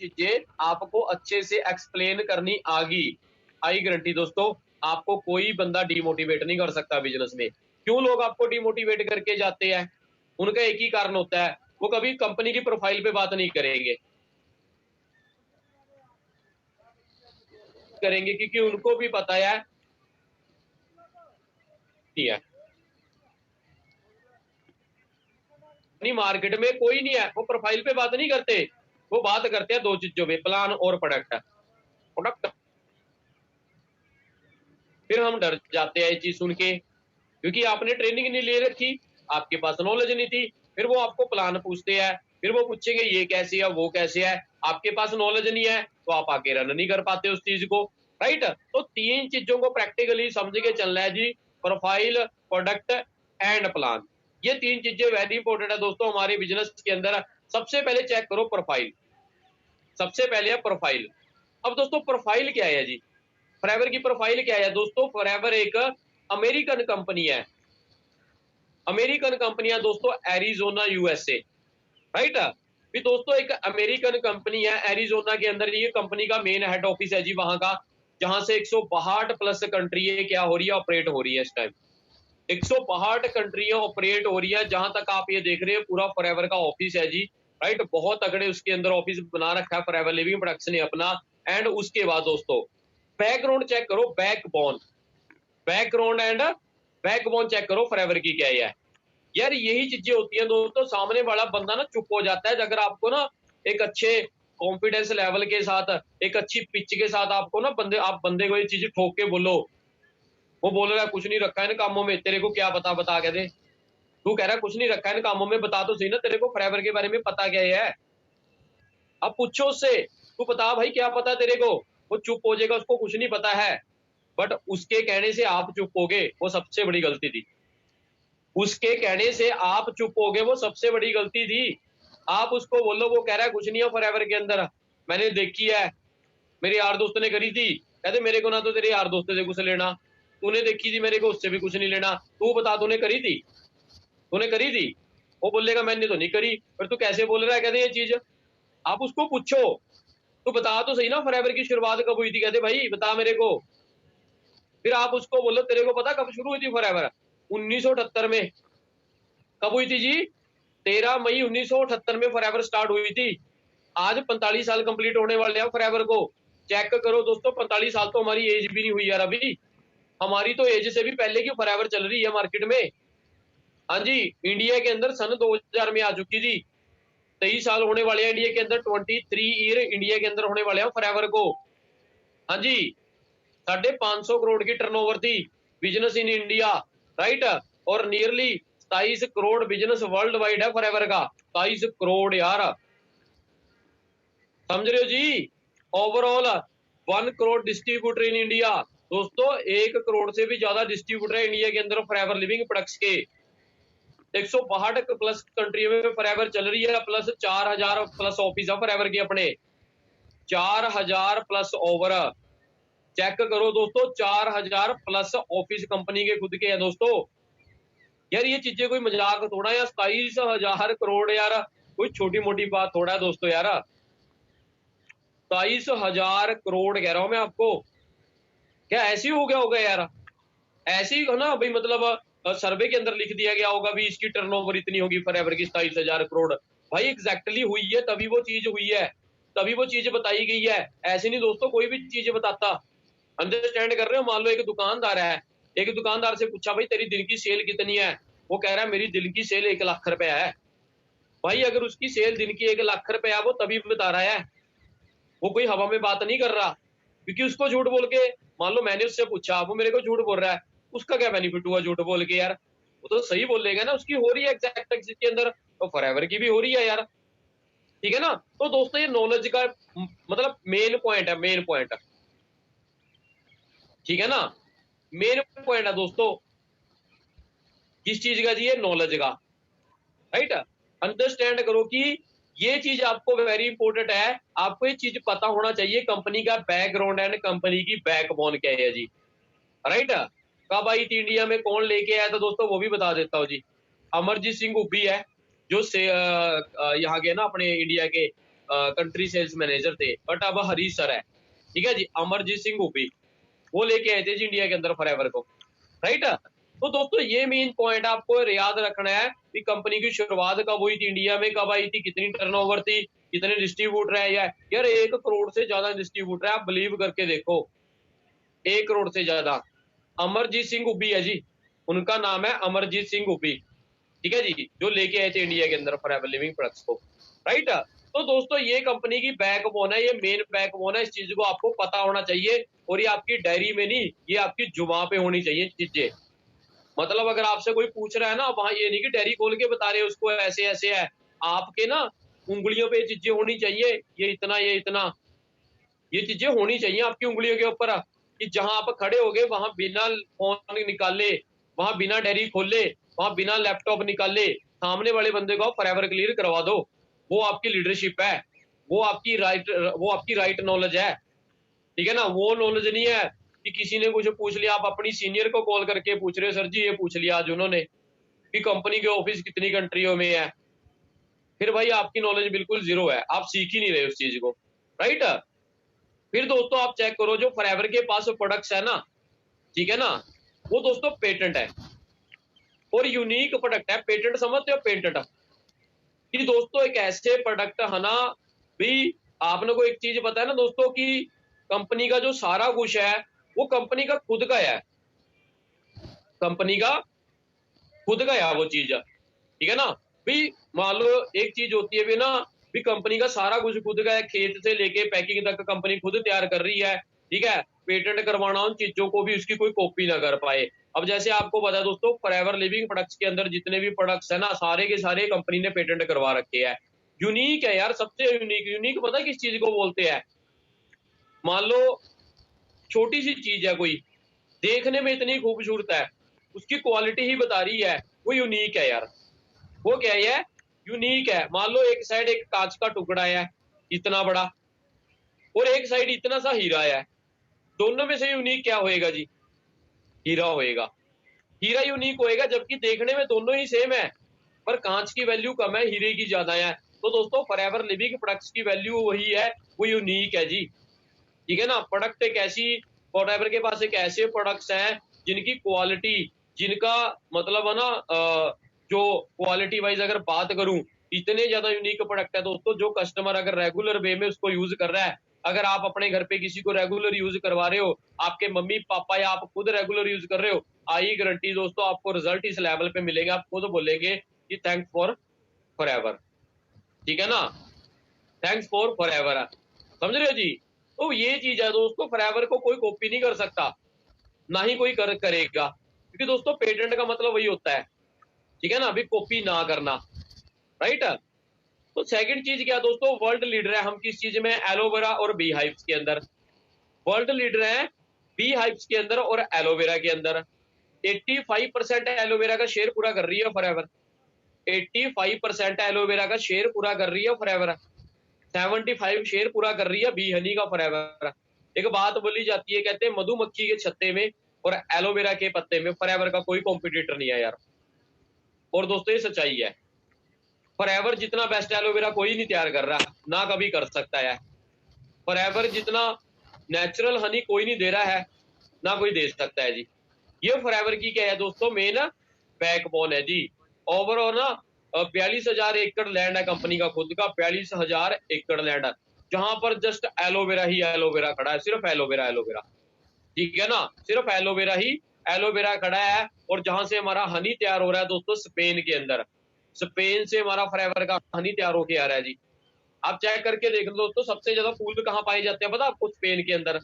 चीजें आपको अच्छे से एक्सप्लेन करनी आई गारंटी दोस्तों, आपको कोई बंदा डिमोटिवेट नहीं कर सकता बिजनेस में। क्यों लोग आपको डिमोटिवेट करके जाते हैं? उनका एक ही कारण होता है, वो कभी कंपनी की प्रोफाइल पे बात नहीं करेंगे क्योंकि उनको भी पता है मार्केट में कोई नहीं है, वो प्रोफाइल पे बात नहीं करते, वो बात करते हैं दो चीजों पे, प्लान और प्रोडक्ट। फिर हम डर जाते हैं ये चीज सुन के, क्योंकि आपने ट्रेनिंग नहीं ले रखी, आपके पास नॉलेज नहीं थी। फिर वो आपको प्लान पूछते हैं, फिर वो पूछेंगे ये कैसे है वो कैसे है, आपके पास नॉलेज नहीं है तो आप आगे रन नहीं कर पाते उस चीज को, राइट। तो तीन चीजों को प्रैक्टिकली समझ के चलना है जी, प्रोफाइल, प्रोडक्ट एंड प्लान। ये तीन चीजें वेरी इंपॉर्टेंट है दोस्तों हमारे बिजनेस के अंदर। सबसे पहले चेक करो प्रोफाइल, सबसे पहले है प्रोफाइल। अब दोस्तों प्रोफाइल क्या है जी, फॉरएवर की प्रोफाइल क्या है दोस्तों? फॉरएवर एक अमेरिकन कंपनी है, अमेरिकन कंपनी है दोस्तों, एरिजोना यूएसए, राइट। भी दोस्तों एक अमेरिकन कंपनी है एरिजोना के अंदर, ये कंपनी का मेन हेड ऑफिस है जी वहां का, जहां से 162 प्लस कंट्री क्या हो रही है, ऑपरेट हो रही है इस टाइम। 162 कंट्रियां ऑपरेट हो रही है, जहां तक आप ये देख रहे हैं पूरा फॉरएवर का ऑफिस है जी, राइट। बहुत तगड़े उसके अंदर ऑफिस बना रखा है फॉरएवर लिविंग प्रोडक्ट्स ने अपना। एंड उसके बाद दोस्तों बैकग्राउंड चेक करो, बैकग्राउंड एंड बैकबोन चेक करो फॉरएवर की क्या है यार। यही चीजें होती हैं दोस्तों, सामने वाला बंदा ना चुप हो जाता है अगर आपको ना एक अच्छे कॉन्फिडेंस लेवल के साथ, एक अच्छी पिच के साथ आपको ना बंदे को ये चीज ठोक के बोलो, वो बोल रहा है कुछ नहीं रखा है इन कामों में, तेरे को क्या पता, बता के दे। तू कह रहा है कुछ नहीं रखा है इन कामों में, बता तो सही ना तेरे को फॉरएवर के बारे में पता क्या है। अब पूछो उससे, तू बता भाई क्या पता तेरे को, वो चुप हो जाएगा, उसको कुछ नहीं पता है। बट उसके कहने से आप चुप हो गए, वो सबसे बड़ी गलती थी। उसके कहने से आप चुप हो गए, वो सबसे बड़ी गलती थी। आप उसको बोलो, वो कह रहा है कुछ नहीं है फॉरएवर के अंदर, मैंने देखी है, मेरे यार दोस्त ने करी थी। कहते मेरे को ना तो तेरे यार दोस्त से कुछ लेना, तूने देखी थी मेरे को उससे भी कुछ नहीं लेना, तू बता तूने करी थी, तूने करी थी। वो बोलेगा मैंने तो नहीं करी, पर तू कैसे बोल रहा है, कहते ये चीज। आप उसको पूछो, तू बता तो सही ना फॉरएवर की शुरुआत कब हुई थी, कहते भाई बता मेरे को। फिर आप उसको बोलो तेरे को पता कब शुरू हुई थी फॉरएवर? 1978 में। कब हुई थी जी? 13 मई 1978 में फॉरएवर स्टार्ट हुई थी। आज 45 साल कंप्लीट होने वाले हैं फॉरएवर को। चेक करो दोस्तों, 45 साल तो हमारी एज भी नहीं हुई यार अभी, हमारी तो एज से भी पहले की फॉरएवर चल रही है मार्केट में। हाँ जी, इंडिया के अंदर सन 2000 में आ चुकी थी, 23 साल होने वाले हैं इंडिया के अंदर, 23 ईयर इंडिया के अंदर होने वाले हैं फॉरएवर को। हाँ जी, 550 करोड़ की टर्नओवर थी बिजनेस इन इंडिया, राइट। और nearly 27 crore business worldwide है फॉरएवर का, 27 करोड़ यार, समझ रहे हो जी। Overall 1 crore distributor in India दोस्तों, 1 करोड़ से भी ज्यादा डिस्ट्रीब्यूटर है इंडिया के अंदर फॉरएवर लिविंग प्रोडक्ट्स के। 162 प्लस कंट्रियों में फॉरएवर चल रही है, प्लस 4000 प्लस ऑफिस है फॉरएवर के अपने, 4000 प्लस ओवर। चेक करो दोस्तों, 4000 प्लस ऑफिस कंपनी के खुद के हैं दोस्तों। यार ये चीजें कोई मजाक थोड़ा, या 27,000 करोड़ यार कोई छोटी मोटी बात थोड़ा है दोस्तों यार। 27,000 करोड़ कह रहा हूं मैं आपको, क्या ऐसे ही हो गया होगा यार? ऐसे ही हो ना भाई, मतलब सर्वे के अंदर लिख दिया गया होगा भी इसकी टर्नओवर इतनी होगी फॉरएवर की 27,000 करोड़। भाई एग्जैक्टली हुई है, तभी वो चीज हुई है, तभी वो चीज बताई गई है। ऐसे नहीं दोस्तों कोई भी चीज बताता, अंडरस्टैंड कर रहे हो। मान लो एक दुकानदार है, एक दुकानदार से पूछा भाई तेरी दिन की सेल कितनी है, वो कह रहा है मेरी दिन की सेल 1 लाख रुपया है। भाई अगर उसकी सेल दिन की 1 लाख रुपया, वो तभी बता रहा है, वो कोई हवा में बात नहीं कर रहा। क्योंकि उसको झूठ बोल के, मान लो मैंने उससे पूछा, वो मेरे को झूठ बोल रहा है, उसका क्या बेनिफिट हुआ झूठ बोल के यार? वो तो सही बोलेगा ना, उसकी हो रही है एग्जैक्ट के अंदर, तो फॉरएवर की भी हो रही है यार, ठीक है ना। तो दोस्तों ये नॉलेज का मतलब मेन पॉइंट है, मेन पॉइंट, ठीक है ना, मेन पॉइंट है दोस्तों किस चीज का जी? ये नॉलेज का, राइट। अंडरस्टैंड करो कि ये चीज आपको वेरी इंपॉर्टेंट है, आपको ये चीज पता होना चाहिए कंपनी का बैकग्राउंड एंड कंपनी की बैकबोन क्या है जी, राइट। कब आई थी इंडिया में, कौन लेके आया था दोस्तों, वो भी बता देता हूँ जी। अमरजीत सिंह उब्बी है जो से यहाँ के ना अपने इंडिया के कंट्री सेल्स मैनेजर थे, बट अब हरीश सर है, ठीक है जी, अमरजीत सिंह गोपी, वो लेके आए थे जी इंडिया के अंदर फॉरएवर को, राइट। तो दोस्तों ये मेन पॉइंट आपको याद रखना है कि कंपनी की शुरुआत कब हुई थी, इंडिया में कब आई थी, कितनी टर्नओवर थी, कितने डिस्ट्रीब्यूटर है, यार 1 करोड़ से ज्यादा डिस्ट्रीब्यूटर है, आप बिलीव करके देखो, 1 करोड़ से ज्यादा। अमरजीत सिंह उब्बी है जी, उनका नाम है अमरजीत सिंह उब्बी, ठीक है जी, जो लेके आए थे इंडिया के अंदर फॉरएवर लिविंग प्रोडक्ट्स को, राइट। तो दोस्तों ये कंपनी की बैकबोन है, ये मेन बैकबोन है, इस चीज को आपको पता होना चाहिए, और ये आपकी डायरी में नहीं, ये आपकी जुबान पे होनी चाहिए चीजें। मतलब अगर आपसे कोई पूछ रहा है ना, वहां ये नहीं कि डायरी खोल के बता रहे उसको ऐसे ऐसे है, आपके ना उंगलियों पे चीजें होनी चाहिए, ये इतना, ये इतना, ये चीजें होनी चाहिए आपकी उंगलियों के ऊपर, कि जहां आप खड़े हो गए वहां बिना फोन निकाले, वहां बिना डायरी खोले, वहां बिना लैपटॉप निकाले सामने वाले बंदे को फॉरएवर क्लियर करवा दो, वो आपकी लीडरशिप है, वो आपकी राइट नॉलेज है, ठीक है ना। वो नॉलेज नहीं है कि किसी ने कुछ पूछ लिया, आप अपनी सीनियर को कॉल करके पूछ रहे हो, सर जी ये पूछ लिया आज उन्होंने कि कंपनी के ऑफिस कितनी कंट्रियों में है, फिर भाई आपकी नॉलेज बिल्कुल जीरो है, आप सीख ही नहीं रहे उस चीज को, राइट। फिर दोस्तों आप चेक करो, जो फॉरएवर के पास प्रोडक्ट्स है ना, ठीक है ना, वो दोस्तों पेटेंट है और यूनिक प्रोडक्ट है। पेटेंट समझते हो, पेटेंट कि दोस्तों एक ऐसे प्रोडक्ट है ना, भी आपने को एक चीज पता है ना दोस्तों, कि कंपनी का जो सारा कुछ है वो कंपनी का खुद का है, कंपनी का खुद का है वो चीज, ठीक है ना। भी मान लो एक चीज होती है भी ना, भी कंपनी का सारा कुछ खुद का है, खेत से लेके पैकिंग तक कंपनी खुद तैयार कर रही है, ठीक है। पेटेंट करवाना उन चीजों को भी उसकी कोई कॉपी ना कर पाए। अब जैसे आपको पता है दोस्तों, फॉरएवर लिविंग प्रोडक्ट्स के अंदर जितने भी प्रोडक्ट्स है ना, सारे के सारे कंपनी ने पेटेंट करवा रखे हैं। यूनिक है यार, सबसे यूनिक, यूनिक पता है किस चीज को बोलते हैं। मान लो छोटी सी चीज है कोई, देखने में इतनी खूबसूरत है, उसकी क्वालिटी ही बता रही है, वो यूनिक है यार। वो क्या है, यूनिक है। मान लो एक साइड एक कांच का टुकड़ा है इतना बड़ा, और एक साइड इतना सा हीरा है, दोनों में से यूनिक क्या होएगा जी, हीरा होएगा। हीरा यूनिक होएगा, जबकि देखने में दोनों ही सेम है, पर कांच की वैल्यू कम है, हीरे की ज्यादा है। तो दोस्तों फॉरएवर लिविंग प्रोडक्ट्स की वैल्यू वही है, वो यूनिक है जी, ठीक है ना। प्रोडक्ट एक ऐसी, फॉरएवर के पास एक ऐसे प्रोडक्ट्स हैं जिनकी क्वालिटी, जिनका मतलब है ना, जो क्वालिटी वाइज अगर बात करूं, इतने ज्यादा यूनिक प्रोडक्ट है दोस्तों, जो कस्टमर अगर रेगुलर वे में उसको यूज कर रहा है, अगर आप अपने घर पे किसी को रेगुलर यूज करवा रहे हो, आपके मम्मी पापा या आप खुद रेगुलर यूज कर रहे हो, आई गारंटी दोस्तों आपको रिजल्ट इस लेवल पे मिलेंगे, आप खुद बोलेंगे कि थैंक्स फॉर फॉरएवर, ठीक है ना, थैंक्स फॉर फॉरएवर, समझ रहे हो जी। तो ये चीज है दोस्तों, फॉरएवर को कोई कॉपी नहीं कर सकता, ना ही कोई करेगा, क्योंकि दोस्तों पेटेंट का मतलब वही होता है, ठीक है ना, अभी कॉपी ना करना, राइट। तो सेकंड चीज क्या दोस्तों, वर्ल्ड लीडर है हम किस चीज में, एलोवेरा और बी हाइव्स के अंदर, वर्ल्ड लीडर है बी हाइव्स के अंदर और एलोवेरा के अंदर। 85% एलोवेरा का शेयर पूरा कर रही है फॉरएवर, 85% एलोवेरा का शेयर पूरा कर रही है फॉरएवर, 75 शेयर पूरा कर रही है बी हनी का फॉरएवर। एक बात बोली जाती है, कहते हैं मधुमक्खी के छत्ते में और एलोवेरा के पत्ते में फॉरएवर का कोई कॉम्पिटिटर नहीं है यार, और दोस्तों ये सच्चाई है। फॉरएवर जितना बेस्ट एलोवेरा कोई नहीं तैयार कर रहा, ना कभी कर सकता है। फॉरएवर जितना नेचुरल हनी कोई नहीं दे रहा है, ना कोई दे सकता है जी। ये फॉरएवर की क्या है दोस्तों, मेन बैकबोन है जी। ओवरऑल ना 42,000 एकड़ लैंड है कंपनी का खुद का, 42,000 एकड़ लैंड है, जहां पर जस्ट एलोवेरा ही एलोवेरा खड़ा है, सिर्फ एलोवेरा एलोवेरा, ठीक है ना, सिर्फ एलोवेरा ही एलोवेरा खड़ा है। और जहां से हमारा हनी तैयार हो रहा है दोस्तों, स्पेन के अंदर, स्पेन से हमारा फॉरएवर का हनी तैयार होके आ रहा है जी। आप चेक करके देख लो दोस्तों, सबसे ज्यादा फूल कहाँ पाए जाते हैं पता आपको, स्पेन के अंदर,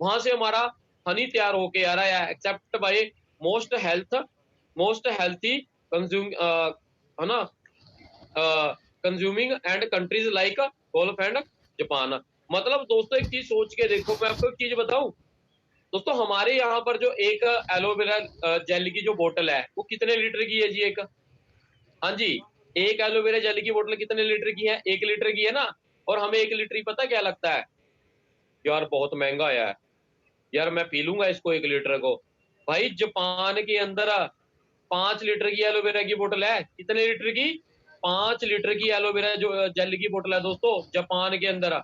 वहां से हमारा हनी तैयार होके आ रहा है, except by most healthy consume, है ना, consuming and countries like golf and Japan. मतलब दोस्तों एक चीज सोच के देखो, मैं आपको एक चीज बताऊं दोस्तों, हमारे यहाँ पर जो एक एलोवेरा जेल की जो बोतल है वो कितने लीटर की है जी, एक, हाँ जी, एक एलोवेरा जेल की बोतल कितने लीटर की है, 1 लीटर की है ना। और हमें 1 लीटर ही पता क्या लगता है, यार बहुत महंगा है यार, मैं पी लूंगा इसको 1 लीटर को। भाई जापान के अंदर 5 लीटर की एलोवेरा की बोतल है, कितने लीटर की, 5 लीटर की एलोवेरा जो जेल की बोतल है दोस्तों, जापान के अंदर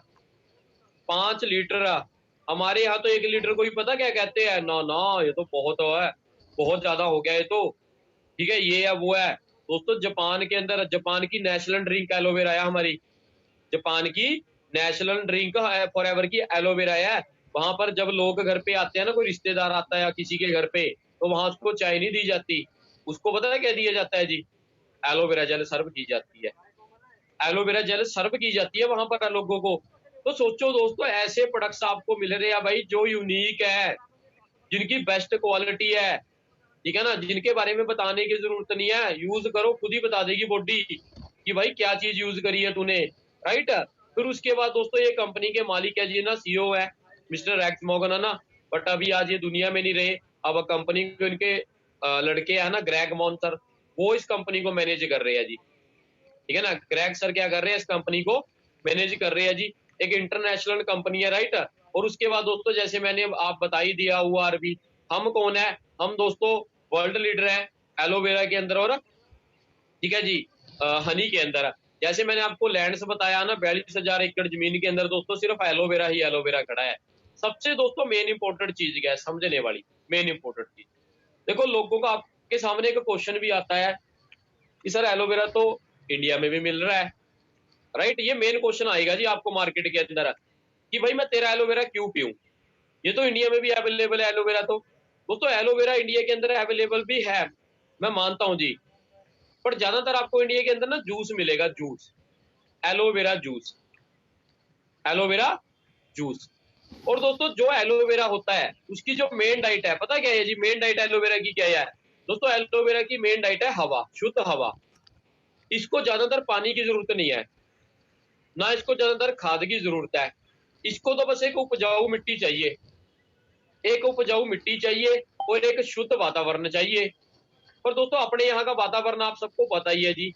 5 लीटर। हमारे यहाँ तो 1 लीटर को ही पता क्या कहते हैं, ना ना ये तो बहुत है, बहुत ज्यादा हो गया ये तो, ठीक है, ये है वो है दोस्तों। जापान के अंदर, जापान की नेशनल ड्रिंक एलोवेरा है हमारी, जापान की नेशनल ड्रिंक फॉरएवर की एलोवेरा है। वहां पर जब लोग घर पे आते हैं ना, कोई रिश्तेदार आता है या किसी के घर पे, तो वहां उसको चाय नहीं दी जाती, उसको पता है क्या दिया जाता है जी, एलोवेरा जेल सर्व की जाती है, एलोवेरा जेल सर्व की जाती है वहां पर लोगों को। तो सोचो दोस्तों, ऐसे प्रोडक्ट्स आपको मिल रहे हैं भाई जो यूनिक है, जिनकी बेस्ट क्वालिटी है, ठीक है ना, जिनके बारे में बताने की जरूरत नहीं है, यूज करो खुद ही बता देगी बॉडी कि भाई क्या चीज यूज करी है तूने, राइट। फिर उसके बाद दोस्तों ये कंपनी के मालिक है जी ना, सीईओ है मिस्टर रेक्स मॉर्गन है ना, बट अभी आज ये दुनिया में नहीं रहे। अब कंपनी के उनके लड़के है ना, ग्रेग मॉन्सर, वो इस कंपनी को मैनेज कर रहे हैं जी, ठीक है ना। ग्रेग सर क्या कर रहे हैं, इस कंपनी को मैनेज कर रहे हैं जी, एक इंटरनेशनल कंपनी है, राइट। और उसके बाद दोस्तों जैसे मैंने आप बता ही दिया हुआ अरबी, हम कौन है, हम दोस्तों वर्ल्ड लीडर है एलोवेरा के अंदर, और ठीक है जी हनी के अंदर। जैसे मैंने आपको लैंड्स बताया ना, 42,000 एकड़ जमीन के अंदर दोस्तों सिर्फ एलोवेरा ही एलोवेरा खड़ा है। सबसे दोस्तों मेन इंपॉर्टेंट चीज क्या है समझने वाली, मेन इंपॉर्टेंट चीज देखो, लोगों का आपके सामने एक क्वेश्चन भी आता है कि सर एलोवेरा तो इंडिया में भी मिल रहा है, राइट। ये मेन क्वेश्चन आएगा जी आपको मार्केट के अंदर कि भाई मैं तेरा एलोवेरा क्यों पीऊं, ये तो इंडिया में भी अवेलेबल है एलोवेरा। तो दोस्तों एलोवेरा इंडिया के अंदर अवेलेबल भी है, मैं मानता हूं जी, पर ज्यादातर आपको इंडिया के अंदर ना जूस मिलेगा, juice, aloe vera juice, aloe vera juice. और दोस्तों जो एलोवेरा होता है उसकी जो मेन डाइट है पता क्या है जी, मेन डाइट एलोवेरा की क्या है दोस्तों, एलोवेरा की मेन डाइट है हवा, शुद्ध हवा। इसको ज्यादातर पानी की जरूरत नहीं है, ना इसको ज्यादातर खाद की जरूरत है, इसको तो बस एक उपजाऊ मिट्टी चाहिए, एक उपजाऊ मिट्टी चाहिए और एक शुद्ध वातावरण चाहिए। पर दोस्तों अपने यहाँ का वातावरण आप सबको पता ही है जी।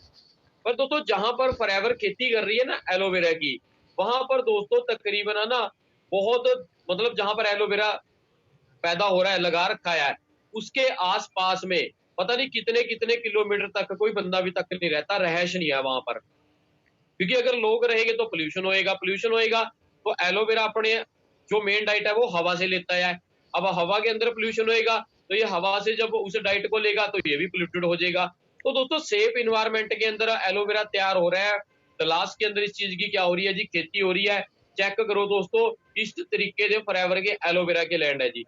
पर दोस्तों जहां पर फॉरएवर खेती कर रही है ना एलोवेरा की, वहां पर दोस्तों तकरीबन है ना बहुत, मतलब जहां पर एलोवेरा पैदा हो रहा है, लगा रखा है, उसके आसपास में पता नहीं कितने कितने किलोमीटर तक कोई बंदा भी तक नहीं रहता, रहश नहीं है वहां पर। क्योंकि अगर लोग रहेंगे तो पोल्यूशन होएगा, पोल्यूशन होएगा तो एलोवेरा अपने जो मेन डाइट है वो हवा से लेता है। अब हवा के अंदर पोल्यूशन होएगा तो ये हवा से जब उस डाइट को लेगा तो ये भी पोल्यूटेड हो जाएगा। तो दोस्तों सेफ इन्वायरमेंट के अंदर एलोवेरा तैयार हो रहा है, तलाश के अंदर इस चीज की क्या हो रही है जी, खेती हो रही है। चेक करो दोस्तों, इस तरीके से फॉरएवर के एलोवेरा के लैंड है जी,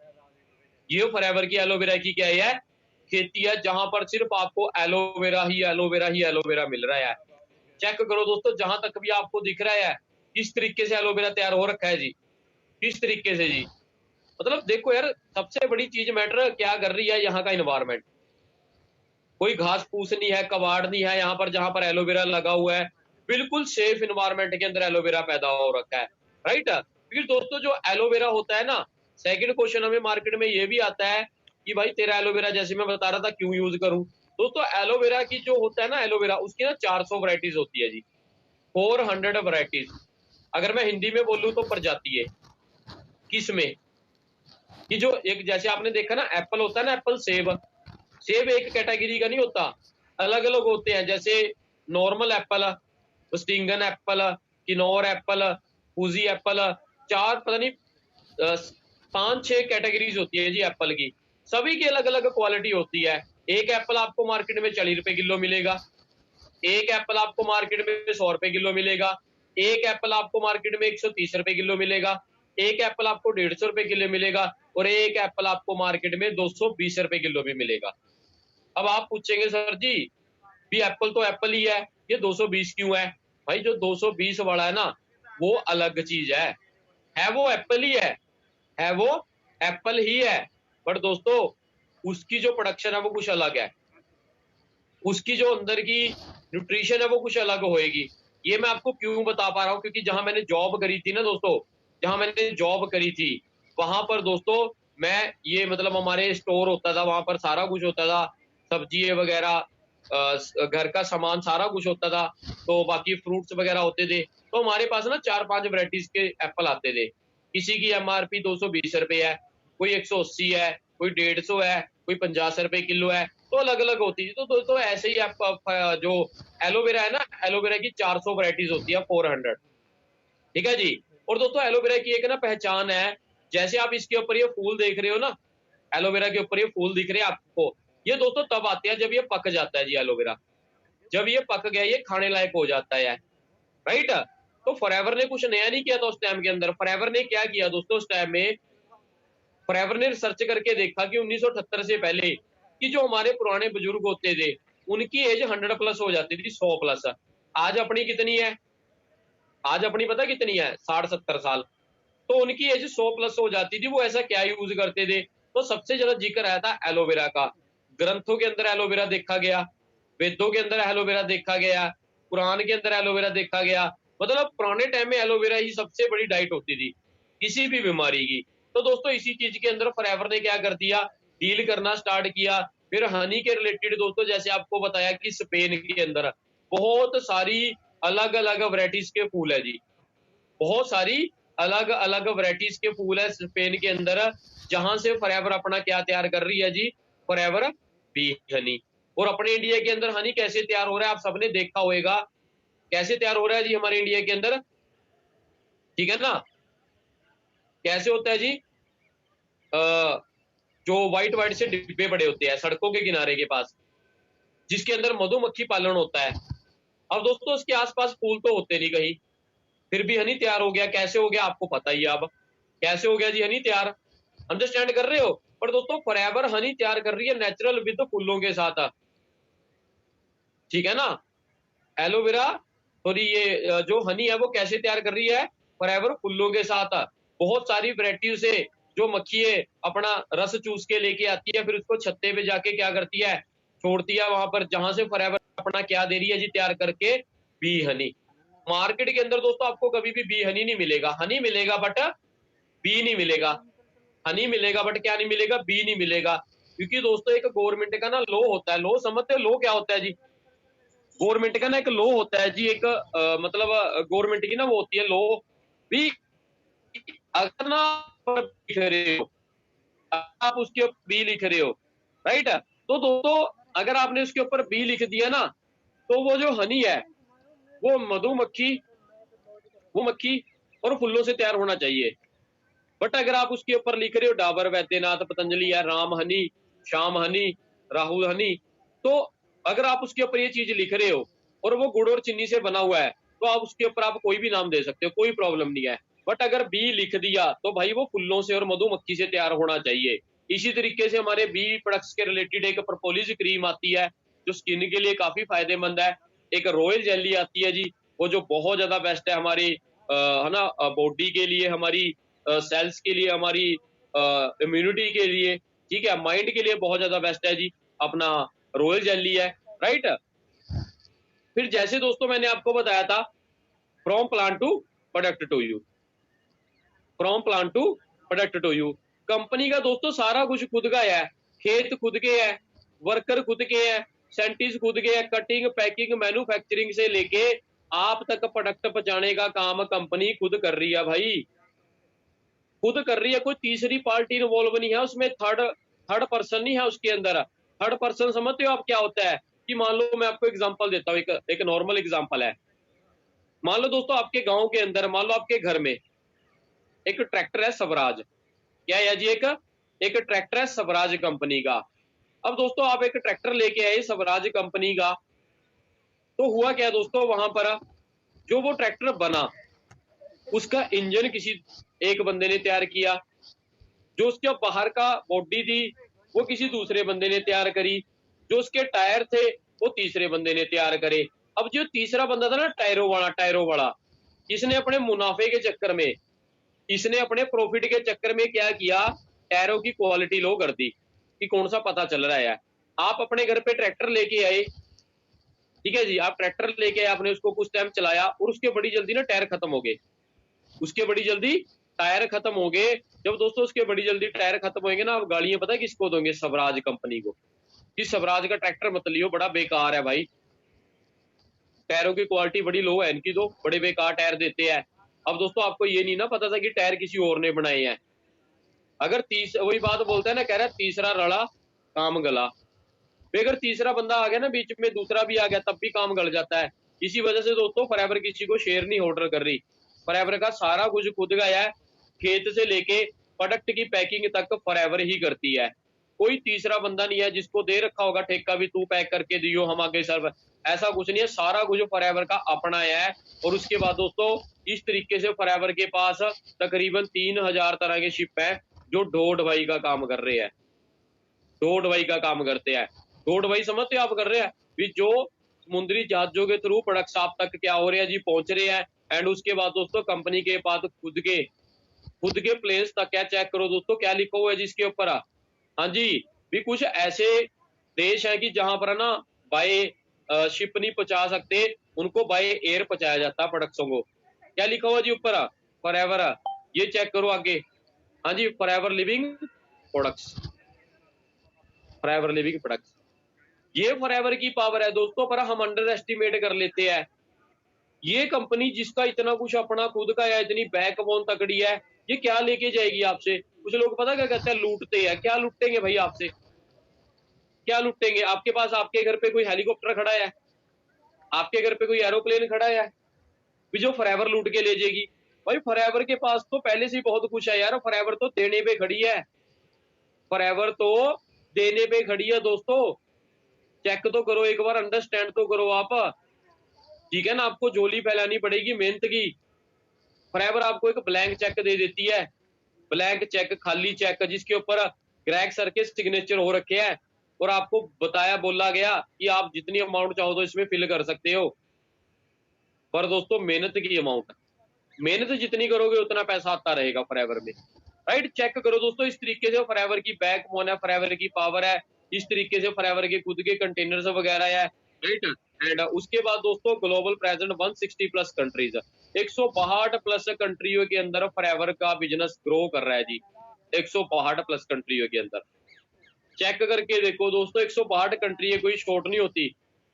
ये फॉरएवर की एलोवेरा की क्या है, खेती है, जहां पर सिर्फ आपको एलोवेरा ही एलोवेरा ही एलोवेरा मिल रहा है। चेक करो दोस्तों, जहां तक भी आपको दिख रहा है किस तरीके से एलोवेरा तैयार हो रखा है जी, किस तरीके से जी। मतलब देखो यार, सबसे बड़ी चीज मैटर क्या कर रही है, यहाँ का इन्वायरमेंट, कोई घास फूस नहीं है, कबाड़ नहीं है यहाँ पर, जहां पर एलोवेरा लगा हुआ है, बिल्कुल सेफ इन्वायरमेंट के अंदर एलोवेरा पैदा हो रखा है, राइट। फिर दोस्तों जो एलोवेरा होता है ना, सेकंड क्वेश्चन हमें मार्केट में ये भी आता है कि भाई तेरा एलोवेरा जैसे मैं बता रहा था क्यों यूज करूं। दोस्तों एलोवेरा की जो होता है ना, एलोवेरा उसकी ना 400 वराइटीज होती है जी, 400 वराइटीज। अगर मैं हिंदी में बोलूं तो प्रजाति है किसमें, कि जो एक जैसे आपने देखा ना एप्पल होता है ना, एप्पल, सेब, सेब एक कैटेगरी का नहीं होता, अलग अलग होते हैं। जैसे नॉर्मल एप्पल, स्टिंगन apple, Kinnaur apple, Fuji apple, चार पता नहीं 5-6 कैटेगरीज होती है जी एप्पल की, सभी की अलग अलग क्वालिटी होती है। एक एप्पल आपको मार्केट में 40 रुपए किलो मिलेगा, एक एप्पल आपको मार्केट में 100 रुपए किलो मिलेगा, एक एप्पल आपको मार्केट में 130 रुपए किलो मिलेगा, एक एप्पल आपको 150 रुपए किलो मिलेगा, और एक एप्पल आपको मार्केट में 220 रुपए किलो भी मिलेगा। अब आप पूछेंगे सर जी भी एप्पल तो एप्पल ही है 220 क्यों है। भाई जो 220 वाला है ना वो अलग चीज है वो एप्पल ही है वो एप्पल ही है, बट दोस्तों उसकी जो प्रोडक्शन है वो कुछ अलग है, उसकी जो अंदर की न्यूट्रिशन है वो कुछ अलग होएगी। ये मैं आपको क्यों बता पा रहा हूँ, क्योंकि जहां मैंने जॉब करी थी ना दोस्तों, जहां मैंने जॉब करी थी वहां पर दोस्तों मैं ये मतलब हमारे स्टोर होता था, वहां पर सारा कुछ होता था, सब्जी वगैरह, घर का सामान सारा कुछ होता था, तो बाकी फ्रूट्स वगैरह होते थे। तो हमारे पास ना 4-5 वैरायटीज के एप्पल आते थे, किसी की एमआरपी 220 रुपए है, कोई 180 है, कोई 150 है, कोई 50 रुपए किलो है, तो अलग अलग होती है। तो दोस्तों ऐसे ही आपका जो एलोवेरा है ना, एलोवेरा की 400 वैरायटीज होती है, 400, ठीक है जी। और दोस्तों एलोवेरा की एक ना पहचान है, जैसे आप इसके ऊपर ये फूल देख रहे हो ना, एलोवेरा के ऊपर ये फूल दिख रहे हैं आपको, ये दोस्तों तब आते हैं जब ये पक जाता है जी एलोवेरा। जब ये पक गया, ये खाने लायक हो जाता है, राइट। तो फॉरएवर ने कुछ नया नहीं किया था उस टाइम के अंदर। फॉरएवर ने क्या किया दोस्तों उस टाइम में, फॉरएवर ने रिसर्च करके देखा कि 1978 से पहले कि जो हमारे पुराने बुजुर्ग होते थे उनकी एज 100 प्लस हो जाती थी, 100 प्लस। आज अपनी कितनी है, आज अपनी पता कितनी है, 60-70 साल। तो उनकी एज 100 प्लस हो जाती थी। वो ऐसा क्या यूज करते थे, तो सबसे ज्यादा जिक्र आया था एलोवेरा का। ग्रंथों के अंदर एलोवेरा देखा गया, वेदों के अंदर एलोवेरा देखा गया, कुरान के अंदर एलोवेरा देखा गया। मतलब पुराने टाइम में एलोवेरा ही सबसे बड़ी डाइट होती थी किसी भी बीमारी की। तो दोस्तों इसी चीज के अंदर फॉरएवर ने क्या कर दिया, डील करना स्टार्ट किया। फिर हनी के रिलेटेड दोस्तों जैसे आपको बताया कि स्पेन के अंदर बहुत सारी अलग अलग वैरायटीज के फूल है जी, बहुत सारी अलग अलग वैरायटीज के फूल है स्पेन के अंदर, जहां से फॉरएवर अपना क्या तैयार कर रही है जी, फॉरएवर बी हनी। और अपने इंडिया के अंदर हनी कैसे तैयार हो रहा है आप सबने देखा होगा, कैसे तैयार हो रहा है जी हमारे इंडिया के अंदर, ठीक है ना। कैसे होता है जी, जो व्हाइट व्हाइट से डिब्बे बड़े होते हैं सड़कों के किनारे के पास, जिसके अंदर मधुमक्खी पालन होता है। अब दोस्तों उसके आसपास फूल तो होते नहीं कहीं, फिर भी हनी तैयार हो गया। कैसे हो गया आपको पता ही है अब, कैसे हो गया जी हनी तैयार, अंडरस्टैंड कर रहे हो। पर दोस्तों फॉरएवर हनी तैयार कर रही है नेचुरल विद फूलों के साथ, ठीक है ना। एलोवेरा सॉरी ये जो हनी है वो कैसे तैयार कर रही है, फॉरएवर फूलों के साथ। बहुत सारी वैरायटी से जो मक्खी अपना रस चूस के लेके आती है, फिर उसको छत्ते पे जाके क्या करती है, छोड़ती है वहां पर, जहां से फॉरएवर अपना क्या दे रही है जी तैयार करके, बी हनी। मार्केट के अंदर दोस्तों आपको कभी भी बी हनी नहीं मिलेगा, हनी मिलेगा बट बी नहीं मिलेगा, हनी मिलेगा बट क्या नहीं मिलेगा, बी नहीं मिलेगा। क्योंकि दोस्तों एक गवर्नमेंट का ना लॉ होता है, लॉ समझते हो लॉ क्या होता है जी, गवर्नमेंट का ना एक लॉ होता है जी, एक मतलब गवर्नमेंट की ना वो होती है लॉ भी, अगर ना आप लिख रहे हो, आप उसके ऊपर बी लिख रहे हो, राइट। तो दोस्तों अगर आपने उसके ऊपर बी लिख दिया ना, तो वो जो हनी है वो मधुमक्खी, वो मक्खी और फूलों से तैयार होना चाहिए। बट अगर आप उसके ऊपर लिख रहे हो डाबर, वैद्यनाथ, पतंजलि है, राम हनी, श्याम हनी, राहुल हनी, तो अगर आप उसके ऊपर ये चीज लिख रहे हो और वो गुड़ और चीनी से बना हुआ है, तो आप उसके ऊपर आप कोई भी नाम दे सकते हो, कोई प्रॉब्लम नहीं है। बट अगर बी लिख दिया तो भाई वो फूलों से और मधुमक्खी से तैयार होना चाहिए। इसी तरीके से हमारे बी प्रोडक्ट्स के रिलेटेड एक प्रोपोलिस क्रीम आती है जो स्किन के लिए काफी फायदेमंद है। एक रॉयल जेली आती है जी, वो जो बहुत ज्यादा बेस्ट है हमारी है ना बॉडी के लिए, हमारी सेल्स के लिए, हमारी इम्यूनिटी के लिए, ठीक है, माइंड के लिए बहुत ज्यादा बेस्ट है जी अपना रॉयल जेली है, राइट। फिर जैसे दोस्तों मैंने आपको बताया था from plant to product to you, from plant to product to you, company का दोस्तों सारा कुछ खुद का है, खेत खुद के है, वर्कर खुद के है, साइंटिस्ट खुद के है, कटिंग पैकिंग मैन्युफैक्चरिंग से लेके आप तक प्रोडक्ट पहुंचाने का काम कंपनी खुद कर रही है भाई, खुद कर रही है। कोई तीसरी पार्टी इन्वॉल्व नहीं है उसमें, थर्ड थर्ड पर्सन नहीं है उसके अंदर। थर्ड पर्सन समझते हो आप क्या होता है, कि मान लो मैं आपको एग्जांपल देता हूँ, एक नॉर्मल एग्जांपल है। मान लो दोस्तों आपके गांव के अंदर, मान लो आपके घर में एक ट्रैक्टर है स्वराज, क्या है जी, एक ट्रैक्टर है स्वराज कंपनी का। अब दोस्तों आप एक ट्रैक्टर लेके आए स्वराज कंपनी का, तो हुआ क्या दोस्तों वहां पर जो वो ट्रैक्टर बना उसका इंजन किसी एक बंदे ने तैयार किया, जो उसके बाहर का बॉडी थी वो किसी दूसरे बंदे ने तैयार करी, जो उसके टायर थे वो तीसरे बंदे ने तैयार करे। अब जो तीसरा बंदा था ना टायरों वाला, इसने अपने मुनाफे के चक्कर में, इसने अपने प्रॉफिट के चक्कर में क्या किया, टायरों की क्वालिटी लो कर दी कि कौन सा पता चल रहा है। आप अपने घर पे ट्रैक्टर लेके आए, ठीक है जी, आप ट्रैक्टर लेके आए, आपने उसको कुछ टाइम चलाया और उसके बड़ी जल्दी ना टायर खत्म हो गए, उसके बड़ी जल्दी टायर खत्म हो गए। जब दोस्तों उसके बड़ी जल्दी टायर खत्म होंगे ना, आप गाड़ियां पता है किसको दोगे, स्वराज कंपनी को। कि स्वराज का ट्रैक्टर मत लियो, बड़ा बेकार है भाई, टायरों की क्वालिटी बड़ी लो है इनकी, तो बड़े बेकार टायर देते हैं। अब दोस्तों आपको ये नहीं ना पता था कि टायर किसी और ने बनाए हैं, अगर वही बात बोलते हैं ना, कह रहा है तीसरा रला काम गला। फिर अगर तीसरा बंदा आ गया ना बीच में, दूसरा भी आ गया, तब भी काम गल जाता है। इसी वजह से दोस्तों फॉरएवर किसी को शेयर नहीं ऑर्डर कर रही। फॉरएवर का सारा कुछ खुद का है, खेत से लेके प्रोडक्ट की पैकिंग तक फॉरएवर ही करती है। कोई तीसरा बंदा नहीं है जिसको दे रखा होगा ठेका भी तू पैक करके दियो हम आगे सर्व, ऐसा कुछ नहीं है। सारा कुछ फॉरएवर का अपना है। और उसके बाद दोस्तों इस तरीके से फॉरएवर के पास तकरीबन 3000 तरह के शिप है जो डोर ढुलाई का काम कर रहे हैं, डोर ढुलाई का काम करते हैं। डोर ढुलाई समझते आप कर रहे हैं भी, जो समुद्री जहाजों के थ्रू प्रोडक्ट्स आप तक क्या हो रहे हैं जी, पहुंच रहे हैं। एंड उसके बाद दोस्तों कंपनी के पास खुद के प्लेस तक क्या, चेक करो दोस्तों क्या लिखा हुआ है जिसके ऊपर। हाँ जी, भी कुछ ऐसे देश है कि जहां पर ना बाय शिप नहीं पहुंचा सकते, उनको बाय एयर पहुंचाया जाता है प्रोडक्ट्सों को। क्या लिखा हुआ जी ऊपर, फॉरएवर, ये चेक करो आगे। हाँ जी, Forever living products, Forever living products, ये फॉरएवर की पावर है दोस्तों, पर हम अंडर एस्टिमेट कर लेते हैं। ये कंपनी जिसका इतना कुछ अपना खुद का है, इतनी बैकबोन तकड़ी है, ये क्या लेके जाएगी आपसे। कुछ लोग पता क्या कहते हैं, लूटते हैं। क्या लूटेंगे भाई आपसे, क्या लूटेंगे। आपके पास आपके घर पे कोई हेलीकॉप्टर खड़ा है, आपके घर पे कोई एरोप्लेन खड़ा है, भी जो फॉरएवर लूट के ले जाएगी। भाई फॉरएवर के पास तो पहले से ही बहुत कुछ है यार, फॉरएवर तो देने पे खड़ी है, फॉरएवर तो देने पे खड़ी है दोस्तों। चेक तो करो एक बार, अंडरस्टैंड तो करो आप, ठीक है ना। आपको झोली फैलानी पड़ेगी मेहनत की। फॉरएवर आपको एक ब्लैंक चेक दे देती है, ब्लैंक चेक, खाली चेक, जिसके ऊपर ग्रेग सर के सिग्नेचर हो रखे हैं, और आपको बताया बोला गया कि आप जितनी अमाउंट चाहो तो इसमें फिल कर सकते हो। पर दोस्तों मेहनत की अमाउंट, मेहनत जितनी करोगे उतना पैसा आता रहेगा फॉरएवर में, राइट। चेक करो दोस्तों, इस तरीके से फॉरएवर की बैकबोन है, फॉरएवर की पावर है, इस तरीके से फॉरएवर के खुद के कंटेनर्स वगैरह है, राइट। एंड उसके बाद दोस्तों global present 160 plus countries, 162 plus कंट्रियों के अंदर फॉरएवर का बिजनेस ग्रो कर रहा है जी। 162 प्लस कंट्रियों के अंदर चेक करके देखो दोस्तों, 162 कंट्री है, कोई शॉर्ट नहीं होती,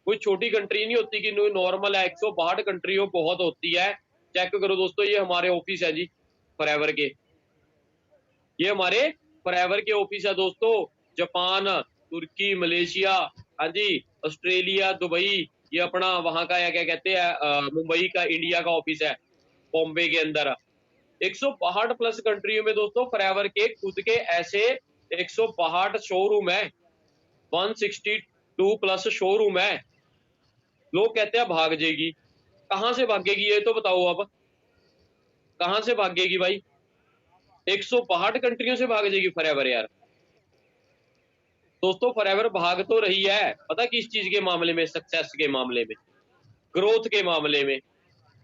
कोई छोटी कंट्री नहीं होती कि नॉर्मल है। 162 कंट्री बहुत होती है। चेक करो दोस्तों, ये हमारे ऑफिस है जी फॉरएवर के, ये हमारे फॉरएवर के ऑफिस है दोस्तों। जापान, तुर्की, मलेशिया, हाँ जी, ऑस्ट्रेलिया, दुबई, ये अपना वहां का या क्या कहते हैं मुंबई का, इंडिया का ऑफिस है बॉम्बे के अंदर। 162 प्लस कंट्रियों में दोस्तों फॉरएवर के खुद के ऐसे 162 शोरूम है, 162 प्लस शोरूम है। लोग कहते हैं भाग जाएगी, कहां से भागेगी ये तो बताओ अब, कहां से भागेगी भाई। 162 कंट्रियों से भाग जाएगी फॉरएवर यार। दोस्तों फॉरएवर भाग तो रही है, पता किस चीज के मामले में, सक्सेस के मामले में, ग्रोथ के मामले में,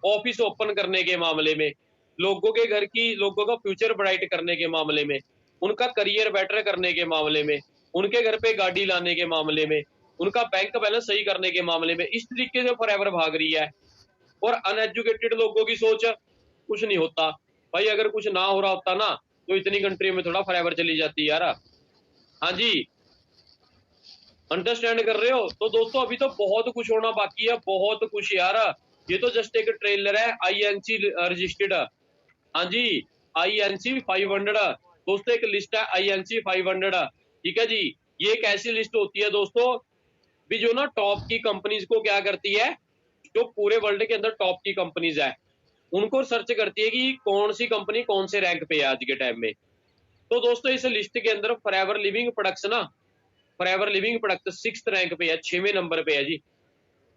ऑफिस ओपन करने के मामले में, लोगों के घर की, लोगों का फ्यूचर ब्राइट करने के मामले में, उनका करियर बेटर करने के मामले में, उनके घर पे गाड़ी लाने के मामले में, उनका बैंक बैलेंस सही करने के मामले में, इस तरीके से फॉरएवर भाग रही है। और अनएजुकेटेड लोगों की सोच, कुछ नहीं होता भाई, अगर कुछ ना हो रहा होता ना तो इतनी कंट्री में थोड़ा फॉरएवर चली जाती यार। हाँ जी, अंडरस्टैंड कर रहे हो। तो दोस्तों अभी तो बहुत कुछ होना बाकी है, बहुत कुछ यार। ये तो जस्ट एक ट्रेलर है, आईएनसी रजिस्टर्ड, हाँ जी, आईएनसी 500 दोस्तों, एक लिस्ट है आईएनसी 500, ठीक है जी। ये एक ऐसी लिस्ट होती है दोस्तों भी जो ना टॉप की कंपनीज को क्या करती है, जो पूरे वर्ल्ड के अंदर टॉप की कंपनीज है उनको सर्च करती है कि कौन सी कंपनी कौन से रैंक पे है आज के टाइम में। तो दोस्तों इस लिस्ट के अंदर फॉरएवर लिविंग प्रोडक्ट्स ना, forever living products 6th rank पे है, 6वें नंबर पे है जी,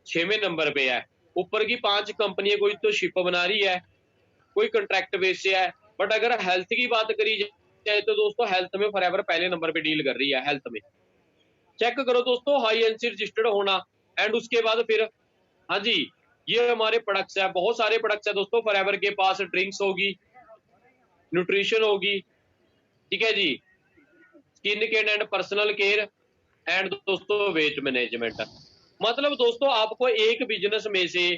6वें नंबर पे है। ऊपर की 5 कंपनियां कोई तो शिप बना रही है, कोई कंट्रैक्ट बेस से है, बट अगर हेल्थ की बात करी जाए तो दोस्तों हेल्थ में फॉरएवर पहले नंबर पे डील कर रही है, हेल्थ में। चेक करो दोस्तों, हाई एनसी रजिस्टर्ड होना, एंड उसके बाद फिर हाँ जी, ये हमारे प्रोडक्ट्स है, बहुत सारे प्रोडक्ट्स है दोस्तों फॉरएवर के पास। ड्रिंक्स होगी, न्यूट्रिशन होगी, ठीक है जी, skin care and personal care, and दोस्तों वेस्ट मैनेजमेंट। मतलब दोस्तों आपको एक बिजनेस में से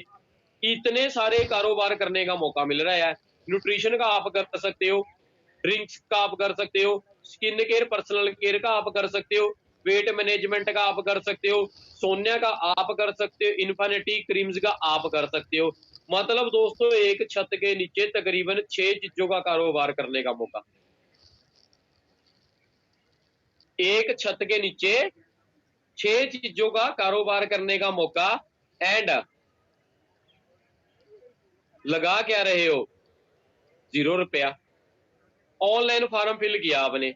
इतने सारे कारोबार करने का मौका मिल रहा है। न्यूट्रिशन का आप कर सकते हो, ड्रिंक्स का आप कर सकते हो, स्किन केयर पर्सनल केयर का आप कर सकते हो, वेट मैनेजमेंट का आप कर सकते हो, सोनिया का आप कर सकते हो, इन्फिनिटी क्रीम्स का आप कर सकते हो। मतलब दोस्तों एक छत के नीचे तकरीबन 6 चीजों का कारोबार करने का मौका, एक छत के नीचे 6 चीजों का कारोबार करने का मौका एंड लगा क्या रहे हो 0 रुपया। ऑनलाइन फॉर्म फिल किया आपने,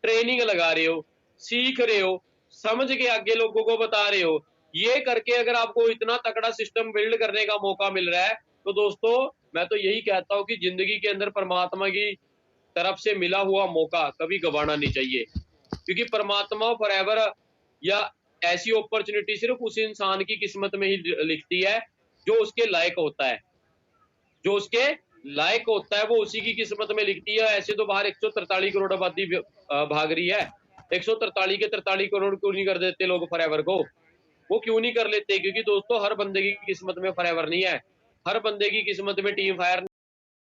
ट्रेनिंग लगा रहे हो, सीख रहे हो, समझ के आगे लोगों को बता रहे हो। ये करके अगर आपको इतना तगड़ा सिस्टम बिल्ड करने का मौका मिल रहा है तो दोस्तों मैं तो यही कहता हूं कि जिंदगी के अंदर परमात्मा की तरफ से मिला हुआ मौका कभी गंवाना नहीं चाहिए, क्योंकि परमात्मा फॉरएवर या ऐसी अपॉर्चुनिटी सिर्फ उस इंसान की किस्मत में ही लिखती है जो उसके लायक होता है। जो उसके लायक होता है वो उसी की किस्मत में लिखती है। ऐसे तो बाहर 143 करोड़ आबादी भाग रही है, 143 के 43 करोड़ क्यों नहीं कर देते लोग फॉरएवर को? वो क्यों नहीं कर लेते? क्योंकि दोस्तों हर बंदे की किस्मत में फॉरएवर नहीं है, हर बंदे की किस्मत में टीम फायर